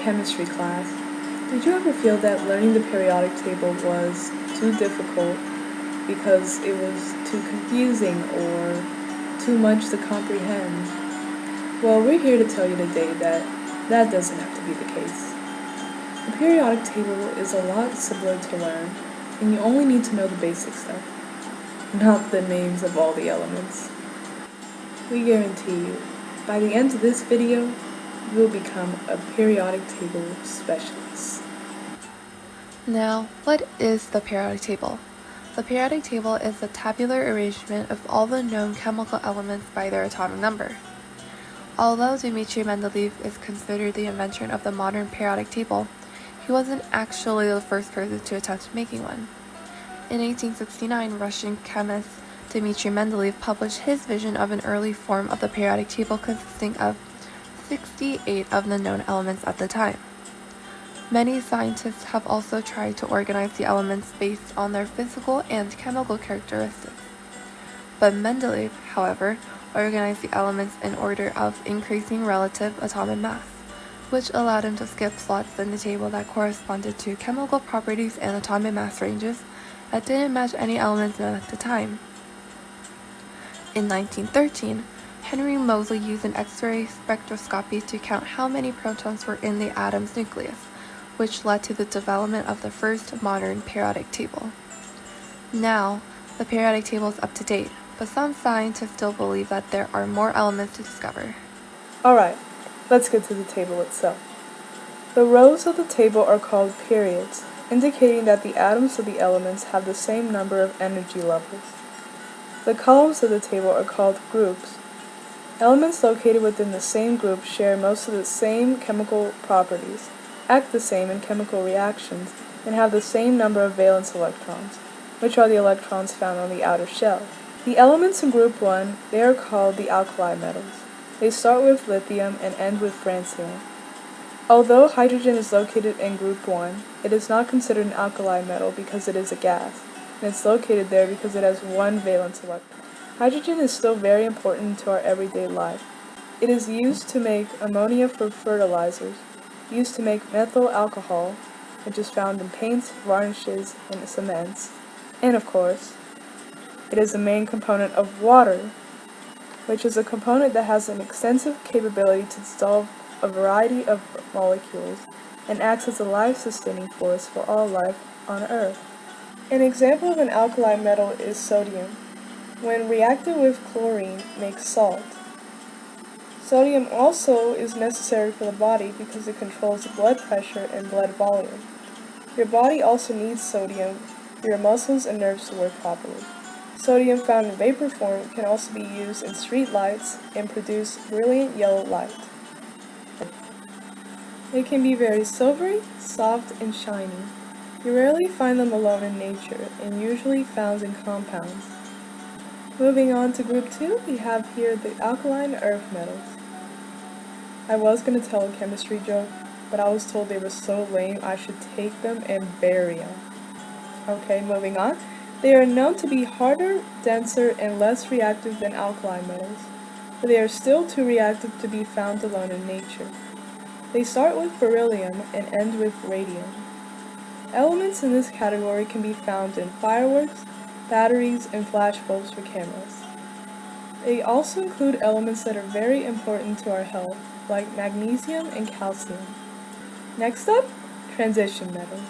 chemistry class, did you ever feel that learning the periodic table was too difficult because it was too confusing or too much to comprehend? Well, we're here to tell you today that that doesn't have to be the case. The periodic table is a lot simpler to learn, and you only need to know the basic stuff, not the names of all the elements. We guarantee you, by the end of this video, you will become a periodic table specialist. Now, what is the periodic table? The periodic table is a tabular arrangement of all the known chemical elements by their atomic number. Although Dmitri Mendeleev is considered the inventor of the modern periodic table, he wasn't actually the first person to attempt making one. In 1869, Russian chemist Dmitri Mendeleev published his vision of an early form of the periodic table consisting of 68 of the known elements at the time. Many scientists have also tried to organize the elements based on their physical and chemical characteristics. But Mendeleev, however, organized the elements in order of increasing relative atomic mass, which allowed him to skip slots in the table that corresponded to chemical properties and atomic mass ranges that didn't match any elements known at the time. In 1913, Henry Moseley used an X-ray spectroscopy to count how many protons were in the atom's nucleus, which led to the development of the first modern periodic table. Now, the periodic table is up to date, but some scientists still believe that there are more elements to discover. Alright, let's get to the table itself. The rows of the table are called periods, indicating that the atoms of the elements have the same number of energy levels. The columns of the table are called groups. Elements located within the same group share most of the same chemical properties, act the same in chemical reactions, and have the same number of valence electrons, which are the electrons found on the outer shell. The elements in group 1, they are called the alkali metals. They start with lithium and end with francium. Although hydrogen is located in group 1, it is not considered an alkali metal because it is a gas, and it's located there because it has one valence electron. Hydrogen is still very important to our everyday life. It is used to make ammonia for fertilizers, used to make methyl alcohol, which is found in paints, varnishes, and cements, and of course, it is the main component of water, which is a component that has an extensive capability to dissolve a variety of molecules and acts as a life-sustaining force for all life on Earth. An example of an alkali metal is sodium. When reacted with chlorine, makes salt. Sodium also is necessary for the body because it controls blood pressure and blood volume. Your body also needs sodium for your muscles and nerves to work properly. Sodium found in vapor form can also be used in street lights and produce brilliant yellow light. They can be very silvery, soft, and shiny. You rarely find them alone in nature and usually found in compounds. Moving on to group 2, we have here the alkaline earth metals. I was going to tell a chemistry joke, but I was told they were so lame I should take them and bury them. Okay, moving on. They are known to be harder, denser, and less reactive than alkali metals, but they are still too reactive to be found alone in nature. They start with beryllium and end with radium. Elements in this category can be found in fireworks, batteries, and flash bulbs for cameras. They also include elements that are very important to our health, like magnesium and calcium. Next up, transition metals.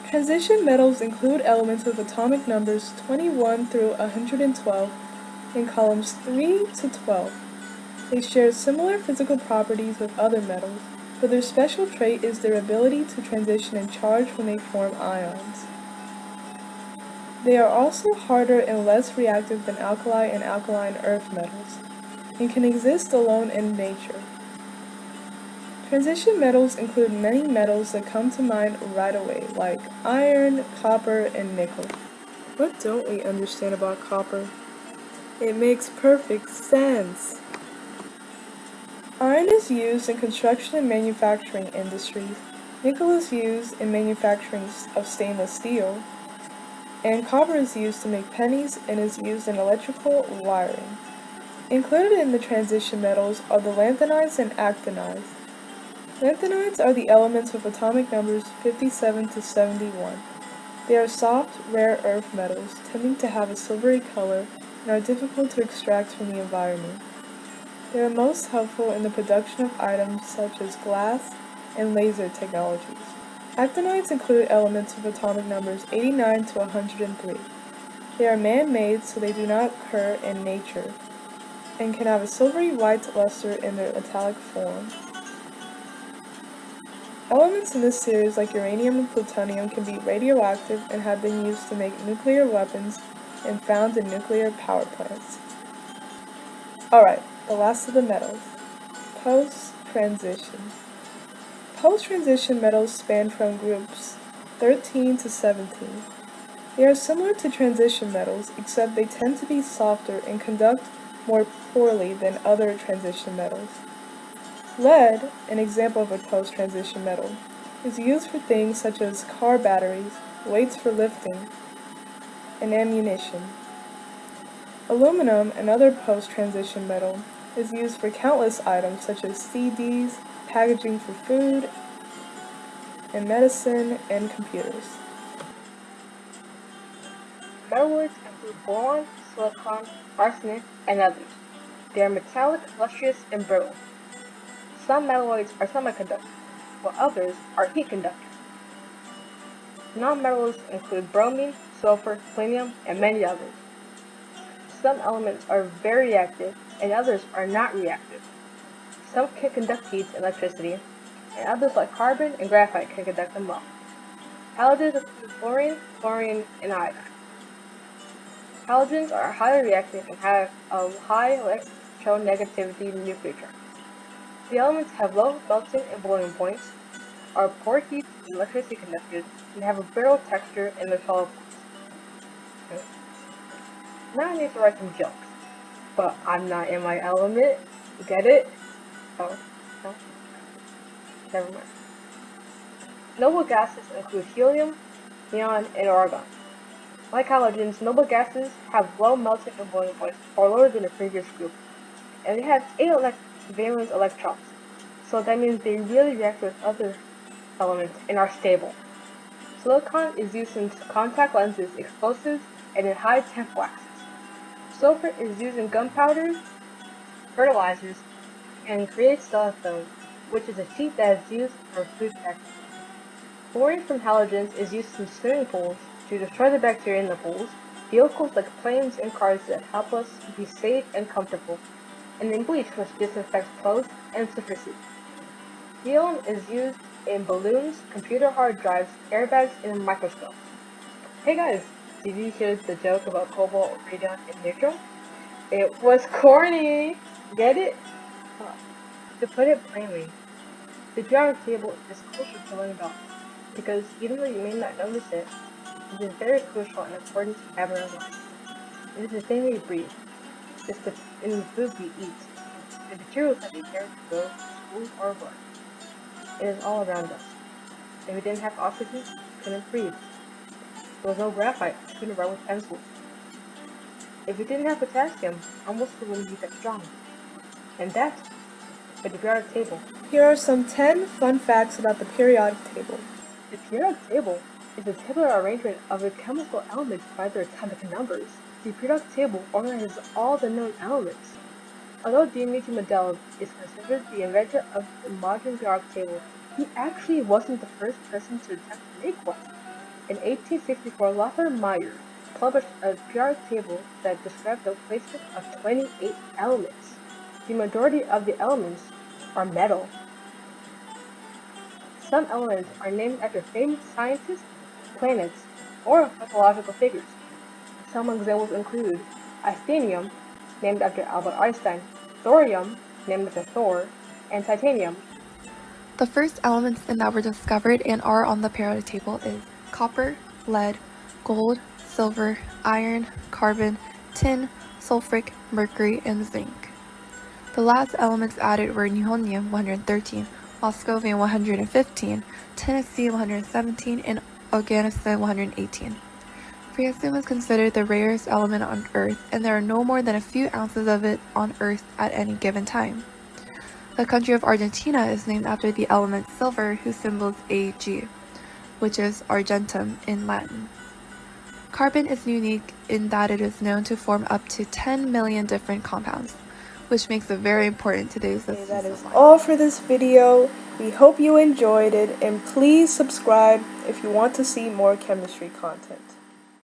Transition metals include elements with atomic numbers 21 through 112 in columns 3 to 12. They share similar physical properties with other metals, but their special trait is their ability to transition in charge when they form ions. They are also harder and less reactive than alkali and alkaline earth metals, and can exist alone in nature. Transition metals include many metals that come to mind right away, like iron, copper, and nickel. What don't we understand about copper? It makes perfect sense! Iron is used in construction and manufacturing industries. Nickel is used in manufacturing of stainless steel. And copper is used to make pennies and is used in electrical wiring. Included in the transition metals are the lanthanides and actinides. Lanthanides are the elements with atomic numbers 57 to 71. They are soft, rare earth metals, tending to have a silvery color and are difficult to extract from the environment. They are most helpful in the production of items such as glass and laser technologies. Actinides include elements with atomic numbers 89 to 103. They are man-made, so they do not occur in nature, and can have a silvery white luster in their metallic form. Elements in this series, like uranium and plutonium, can be radioactive and have been used to make nuclear weapons and found in nuclear power plants. Alright, the last of the metals. Post-transition. Post-transition metals span from groups 13 to 17. They are similar to transition metals, except they tend to be softer and conduct more poorly than other transition metals. Lead, an example of a post-transition metal, is used for things such as car batteries, weights for lifting, and ammunition. Aluminum, another post-transition metal, is used for countless items such as CDs, packaging for food and medicine, and computers. Metalloids include boron, silicon, arsenic, and others. They are metallic, lustrous, and brittle. Some metalloids are semiconductors, while others are heat conductors. Non-metals include bromine, sulfur, selenium, and many others. Some elements are very reactive, and others are not reactive. Some can conduct heat and electricity, and others like carbon and graphite can conduct them well. Halogens include fluorine, and iodine. Halogens are highly reactive and have a high electronegativity nuclear charge. The elements have low melting and boiling points, are poor heat and electricity conductors, and have a brittle texture in their solid forms. Now I need to write some jokes, but I'm not in my element. Get it? Oh, no? Never mind. Noble gases include helium, neon, and argon. Like halogens, noble gases have low melting and boiling points, or lower than the previous group, and they have 8 valence electrons, so that means they really react with other elements and are stable. Silicon is used in contact lenses, explosives, and in high-temp waxes. Sulfur is used in gunpowder, fertilizers, and creates silicone, which is a sheet that is used for food packaging. Fluorine from halogens is used in swimming pools to destroy the bacteria in the pools, vehicles like planes and cars that help us be safe and comfortable, and in bleach, which disinfects clothes and surfaces. Helium is used in balloons, computer hard drives, airbags, and microscopes. Hey guys, did you hear the joke about cobalt, radon, and neutron? It was corny! Get it? To put it plainly, the periodic table is crucial to learn about, because even though you may not notice it, it is very crucial and important to have in our life. It is the thing we breathe. It's in the food we eat. The materials that we carry to go to school or work. It is all around us. If we didn't have oxygen, we couldn't breathe. There was no graphite, we couldn't write with pencils. If we didn't have potassium, our muscles wouldn't be that strong. And that's the periodic table. Here are some 10 fun facts about the periodic table. The periodic table is a tabular arrangement of the chemical elements by their atomic numbers. The periodic table organizes all the known elements. Although Dimitri Mendeleev is considered the inventor of the modern periodic table, he actually wasn't the first person to attempt to make one. In 1864, Lothar Meyer published a periodic table that described the placement of 28 elements. The majority of the elements are metal. Some elements are named after famous scientists, planets, or mythological figures. Some examples include asthenium, named after Albert Einstein, thorium, named after Thor, and titanium. The first elements that were discovered and are on the periodic table is copper, lead, gold, silver, iron, carbon, tin, sulfuric, mercury, and zinc. The last elements added were nihonium 113, Moscovium 115, Tennessee 117, and Afghanistan 118. Francium is considered the rarest element on Earth, and there are no more than a few ounces of it on Earth at any given time. The country of Argentina is named after the element silver, whose symbol is Ag, which is argentum in Latin. Carbon is unique in that it is known to form up to 10 million different compounds, which makes it very important to today's Okay, that is all for this video. We hope you enjoyed it, and please subscribe if you want to see more chemistry content.